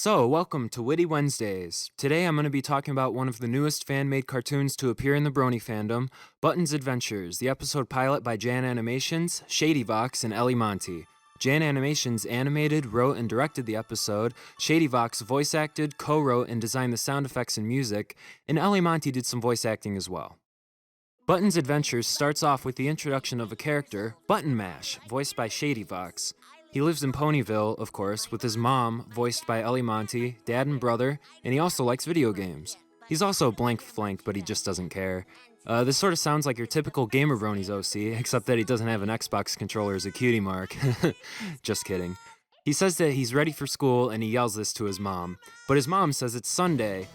So, welcome to Witty Wednesdays. Today I'm going to be talking about one of the newest fan-made cartoons to appear in the Brony fandom, Button's Adventures, the episode pilot by Jan Animations, ShadyVox, and Ellie Monty. Jan Animations animated, wrote, and directed the episode, ShadyVox voice acted, co-wrote, and designed the sound effects and music, and Ellie Monty did some voice acting as well. Button's Adventures starts off with the introduction of a character, Button Mash, voiced by ShadyVox. He lives in Ponyville, of course, with his mom, voiced by Ellie Monty, dad and brother, and he also likes video games. He's also blank flank, but he just doesn't care. This sort of sounds like your typical gamer bronies OC, except that he doesn't have an Xbox controller as a cutie mark. Just kidding. He says that he's ready for school, and he yells this to his mom. But his mom says it's Sunday,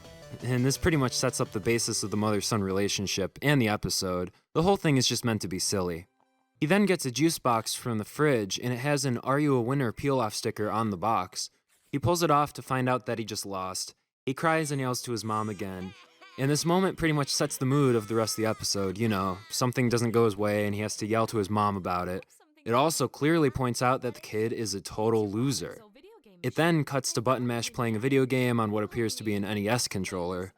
and this pretty much sets up the basis of the mother-son relationship and the episode. The whole thing is just meant to be silly. He then gets a juice box from the fridge, and it has an "Are You a Winner" peel-off sticker on the box. He pulls it off to find out that he just lost. He cries and yells to his mom again. And this moment pretty much sets the mood of the rest of the episode. You know, something doesn't go his way and he has to yell to his mom about it. It also clearly points out that the kid is a total loser. It then cuts to Button Mash playing a video game on what appears to be an NES controller.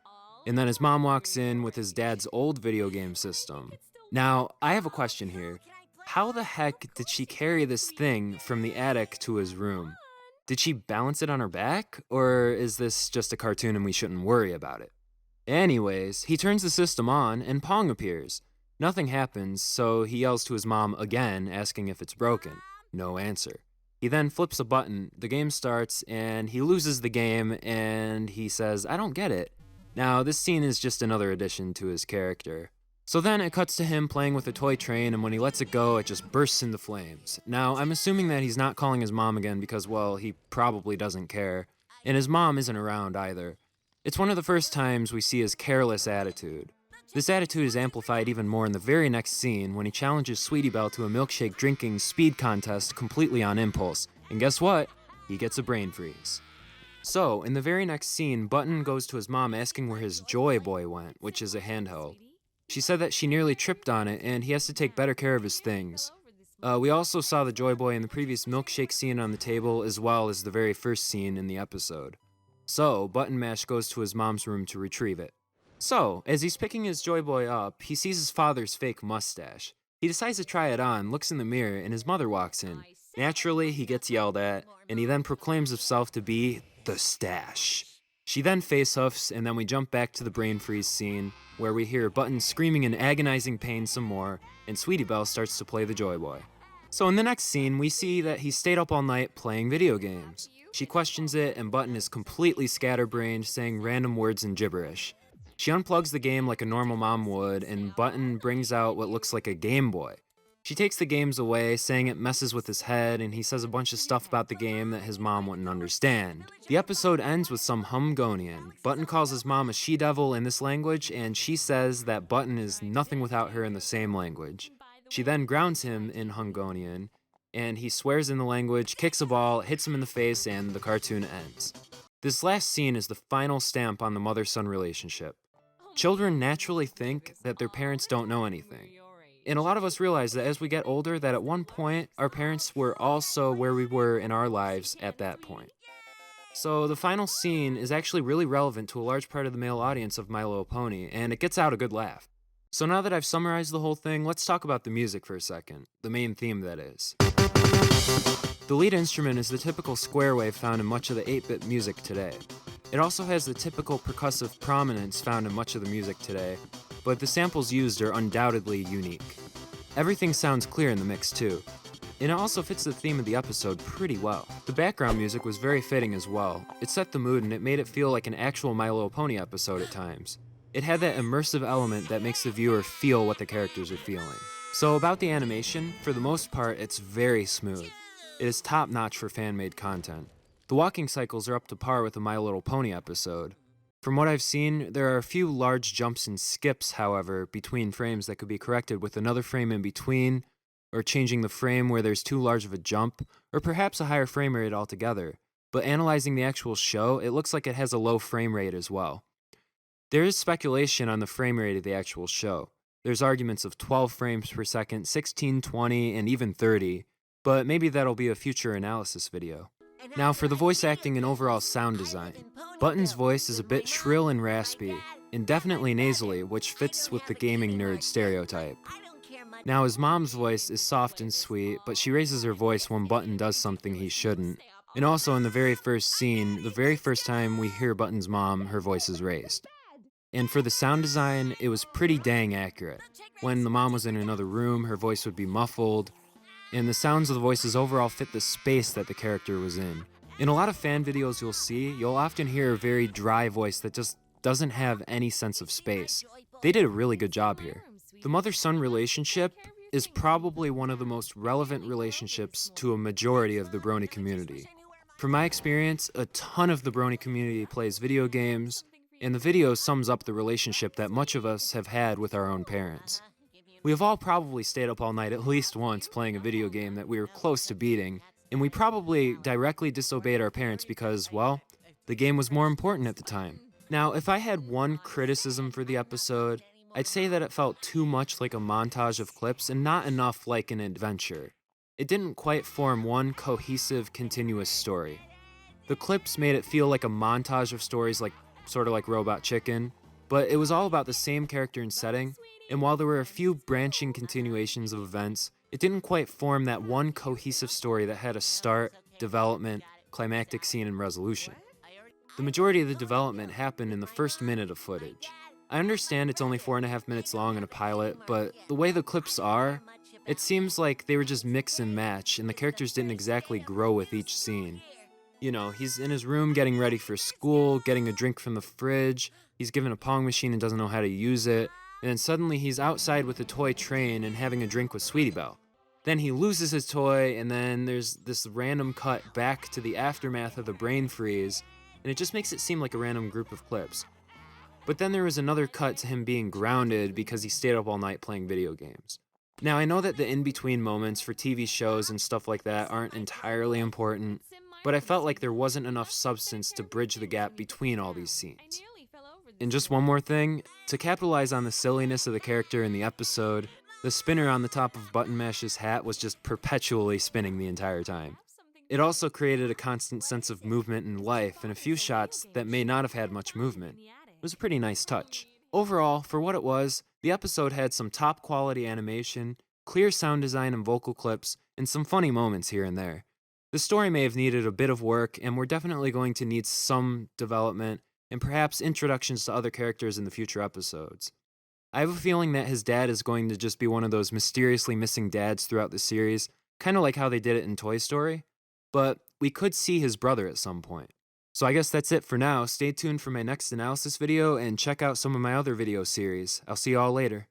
And then his mom walks in with his dad's old video game system. Now, I have a question here. How the heck did she carry this thing from the attic to his room? Did she balance it on her back? Or is this just a cartoon and we shouldn't worry about it? Anyways, he turns the system on and Pong appears. Nothing happens, so he yells to his mom again, asking if it's broken. No answer. He then flips a button, the game starts, and he loses the game, and he says, "I don't get it." Now, this scene is just another addition to his character. So then it cuts to him playing with a toy train, and when he lets it go, it just bursts into flames. Now, I'm assuming that he's not calling his mom again because, well, he probably doesn't care. And his mom isn't around either. It's one of the first times we see his careless attitude. This attitude is amplified even more in the very next scene when he challenges Sweetie Belle to a milkshake drinking speed contest completely on impulse. And guess what? He gets a brain freeze. So, in the very next scene, Button goes to his mom asking where his Joy Boy went, which is a handheld. She said that she nearly tripped on it, and he has to take better care of his things. We also saw the Joy Boy in the previous milkshake scene on the table, as well as the very first scene in the episode. So, Button Mash goes to his mom's room to retrieve it. So, as he's picking his Joy Boy up, he sees his father's fake mustache. He decides to try it on, looks in the mirror, and his mother walks in. Naturally, he gets yelled at, and he then proclaims himself to be the Stash. She then face-huffs, and then we jump back to the brain freeze scene, where we hear Button screaming in agonizing pain some more, and Sweetie Belle starts to play the Joy Boy. So in the next scene, we see that he stayed up all night playing video games. She questions it, and Button is completely scatterbrained, saying random words in gibberish. She unplugs the game like a normal mom would, and Button brings out what looks like a Game Boy. She takes the games away, saying it messes with his head, and he says a bunch of stuff about the game that his mom wouldn't understand. The episode ends with some Hungonian. Button calls his mom a she-devil in this language, and she says that Button is nothing without her in the same language. She then grounds him in Hungonian, and he swears in the language, kicks a ball, hits him in the face, and the cartoon ends. This last scene is the final stamp on the mother-son relationship. Children naturally think that their parents don't know anything. And a lot of us realize that as we get older, that at one point, our parents were also where we were in our lives at that point. So the final scene is actually really relevant to a large part of the male audience of My Little Pony, and it gets out a good laugh. So now that I've summarized the whole thing, let's talk about the music for a second. The main theme, that is. The lead instrument is the typical square wave found in much of the 8-bit music today. It also has the typical percussive prominence found in much of the music today, but the samples used are undoubtedly unique. Everything sounds clear in the mix too, and it also fits the theme of the episode pretty well. The background music was very fitting as well. It set the mood and it made it feel like an actual My Little Pony episode at times. It had that immersive element that makes the viewer feel what the characters are feeling. So about the animation, for the most part, it's very smooth. It is top-notch for fan-made content. The walking cycles are up to par with a My Little Pony episode. From what I've seen, there are a few large jumps and skips, however, between frames that could be corrected with another frame in between, or changing the frame where there's too large of a jump, or perhaps a higher frame rate altogether. But analyzing the actual show, it looks like it has a low frame rate as well. There is speculation on the frame rate of the actual show. There's arguments of 12 frames per second, 16, 20, and even 30, but maybe that'll be a future analysis video. Now for the voice acting and overall sound design. Button's voice is a bit shrill and raspy, and definitely nasally, which fits with the gaming nerd stereotype. Now his mom's voice is soft and sweet, but she raises her voice when Button does something he shouldn't. And also in the very first scene, the very first time we hear Button's mom, her voice is raised. And for the sound design, it was pretty dang accurate. When the mom was in another room, her voice would be muffled, and the sounds of the voices overall fit the space that the character was in. In a lot of fan videos you'll often hear a very dry voice that just doesn't have any sense of space. They did a really good job here. The mother-son relationship is probably one of the most relevant relationships to a majority of the brony community. From my experience, a ton of the brony community plays video games, and the video sums up the relationship that much of us have had with our own parents. We have all probably stayed up all night at least once playing a video game that we were close to beating, and we probably directly disobeyed our parents because, well, the game was more important at the time. Now, if I had one criticism for the episode, I'd say that it felt too much like a montage of clips and not enough like an adventure. It didn't quite form one cohesive, continuous story. The clips made it feel like a montage of stories sort of like Robot Chicken, but it was all about the same character and setting, and while there were a few branching continuations of events, it didn't quite form that one cohesive story that had a start, development, climactic scene, and resolution. The majority of the development happened in the first minute of footage. I understand it's only 4.5 minutes long in a pilot, but the way the clips are, it seems like they were just mix and match, and the characters didn't exactly grow with each scene. You know, he's in his room getting ready for school, getting a drink from the fridge, he's given a Pong machine and doesn't know how to use it, and then suddenly he's outside with a toy train and having a drink with Sweetie Belle. Then he loses his toy, and then there's this random cut back to the aftermath of the brain freeze, and it just makes it seem like a random group of clips. But then there was another cut to him being grounded because he stayed up all night playing video games. Now, I know that the in-between moments for TV shows and stuff like that aren't entirely important, but I felt like there wasn't enough substance to bridge the gap between all these scenes. And just one more thing, to capitalize on the silliness of the character in the episode, the spinner on the top of Button Mash's hat was just perpetually spinning the entire time. It also created a constant sense of movement and life in a few shots that may not have had much movement. It was a pretty nice touch. Overall, for what it was, the episode had some top quality animation, clear sound design and vocal clips, and some funny moments here and there. The story may have needed a bit of work, and we're definitely going to need some development and perhaps introductions to other characters in the future episodes. I have a feeling that his dad is going to just be one of those mysteriously missing dads throughout the series, kind of like how they did it in Toy Story, but we could see his brother at some point. So I guess that's it for now. Stay tuned for my next analysis video and check out some of my other video series. I'll see you all later.